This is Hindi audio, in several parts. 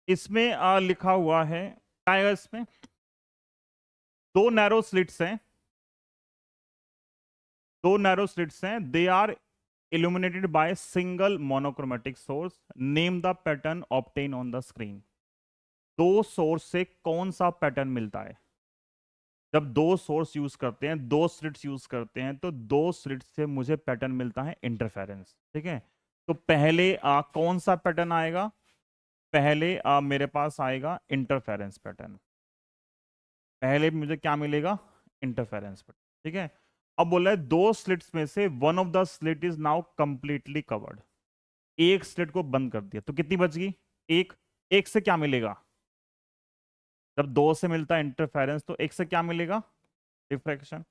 इसमें लिखा हुआ है, क्या आएगा इसमें? दो नैरो स्लिट्स हैं, they are illuminated by single monochromatic source. Name the pattern obtained on the screen. दो सोर्स से कौन सा पैटर्न मिलता है? जब दो सोर्स यूज करते हैं, दो स्लिट्स यूज करते हैं, तो दो स्लिट्स से मुझे पैटर्न मिलता है इंटरफेरेंस। ठीक है, तो पहले कौन सा पैटर्न आएगा? पहले मेरे पास आएगा इंटरफेरेंस पैटर्न। पहले मुझे क्या मिलेगा? Interference pattern. ठीक है, अब बोला है दो स्लिट्स में से one of the slit is now completely covered. एक स्लिट को बंद कर दिया तो कितनी बच गई? एक। एक से क्या मिलेगा? जब दो से मिलता है इंटरफेरेंस तो एक से क्या मिलेगा? डिफ्रैक्शन।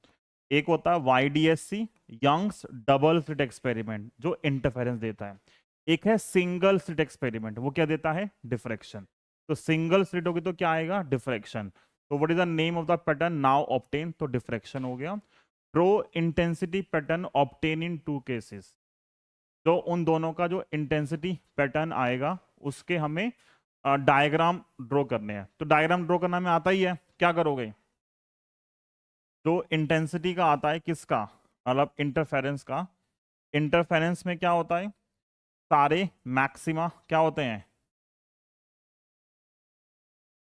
एक होता है YDSC, Young's double slit experiment, जो इंटरफेरेंस देता है। एक है सिंगल स्लिट एक्सपेरिमेंट, वो क्या देता है? डिफ्रैक्शन। तो सिंगल स्लिट होगी तो क्या आएगा? डिफ्रैक्शन। तो what is the name of the pattern now obtain? तो डिफ्रैक्शन हो गया। Draw intensity pattern obtain in two cases. तो उन दोनों का जो इंटेंसिटी पैटर्न आएगा उसके हमें डायग्राम ड्रॉ करने हैं। तो डायग्राम ड्रॉ करना में आता ही है, क्या करोगे? जो इंटेंसिटी का आता है, किसका? मतलब इंटरफेरेंस का। इंटरफेरेंस में क्या होता है? सारे मैक्सिमा क्या होते हैं?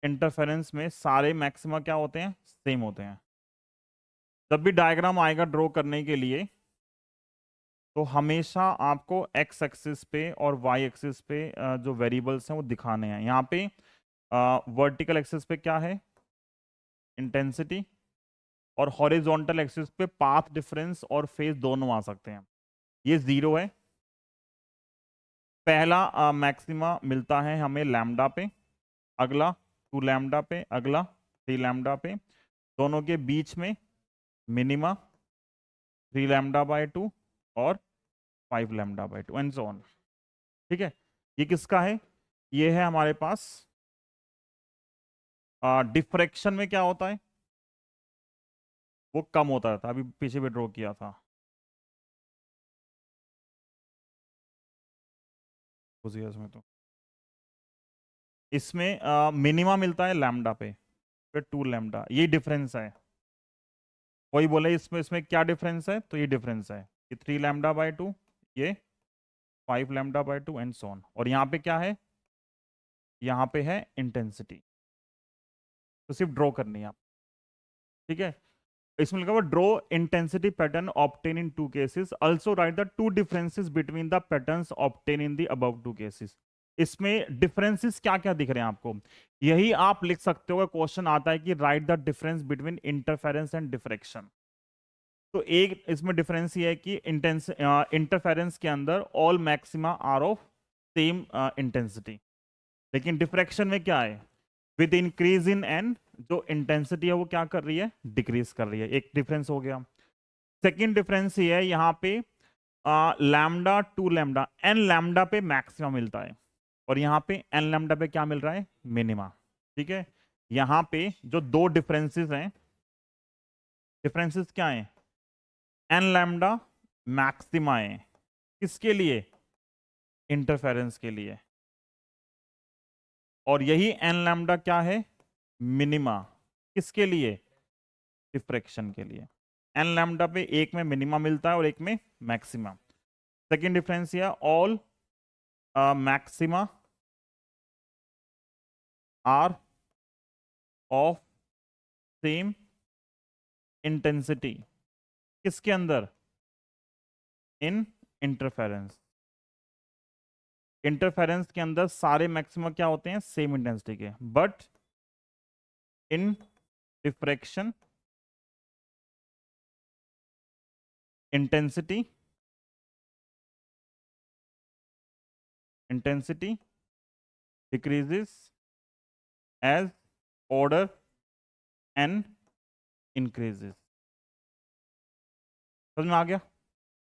इंटरफेरेंस में सारे मैक्सिमा क्या होते हैं? सेम होते हैं। जब भी डायग्राम आएगा ड्रॉ करने के लिए तो हमेशा आपको एक्स एक्सिस पे और वाई एक्सिस पे जो वेरिएबल्स हैं वो दिखाने हैं। यहाँ पे वर्टिकल एक्सिस पे क्या है? इंटेंसिटी। और हॉरिजॉन्टल एक्सिस पे पाथ डिफरेंस और फेज दोनों आ सकते हैं। ये 0 है। पहला मैक्सिमा मिलता है हमें लैम्डा पे, अगला 2 लैम्डा पे, अगला 3 लैम्डा पे। दोनों के बीच में मिनिमा 3 लैम्डा बाय 2 और 5 lambda by 2 and so on. ठीक है, ये किसका है? ये है हमारे पास डिफ्रैक्शन में क्या होता है? वो कम होता था, अभी पीछे भी ड्रॉ किया था में। तो इसमें मिनिमा मिलता है लैम्डा पे, फिर 2 लैम्डा, ये डिफरेंस है। कोई बोले इसमें इसमें क्या डिफरेंस है? तो ये डिफरेंस है, ये 3 लैम्डा बाय 2, ये 5 lambda by 2 and so on. और यहाँ पे क्या है? यहाँ पे है इंटेंसिटी। तो सिर्फ ड्रॉ करनी है आप। ठीक है, इसमें लिखा हुआ draw intensity pattern obtain in two cases, also write the two differences between the patterns obtain in the above two cases. इसमें डिफरेंसेस क्या क्या दिख रहे हैं आपको? यही आप लिख सकते हो, क्वेश्चन आता है कि right the difference between interference and diffraction. तो एक इसमें डिफरेंस ये है कि इंटरफेरेंस के अंदर all maxima are of same intensity, लेकिन डिफ्रैक्शन में क्या है? विद इंक्रीज इन एन, जो इंटेंसिटी है वो क्या कर रही है? डिक्रीज कर रही है। एक डिफरेंस हो गया। सेकेंड डिफरेंस ये है, यहाँ पे लैम्डा 2 लैम्डा एन लैम्डा पे मैक्सिमा मिलता है और यहाँ पे एन लैम्डा पे क्या मिल रहा है? मिनिमा। ठीक है, यहाँ पे जो दो डिफरेंसेस हैं, डिफरेंसेस क्या हैं? एन लैम्डा मैक्सिमा है, किसके लिए? इंटरफेरेंस के लिए। और यही एन लैम्डा क्या है? मिनिमा, किसके लिए? डिफ्रैक्शन के लिए। एन लैम्डा पे एक में मिनिमा मिलता है और एक में मैक्सिमा। सेकेंड डिफरेंस यह, all maxima are of same intensity, किसके अंदर? इन इंटरफेरेंस। इंटरफेरेंस के अंदर सारे मैक्सिमा क्या होते हैं? सेम इंटेंसिटी के। But in diffraction intensity decreases as order n increases। समझ में आ गया?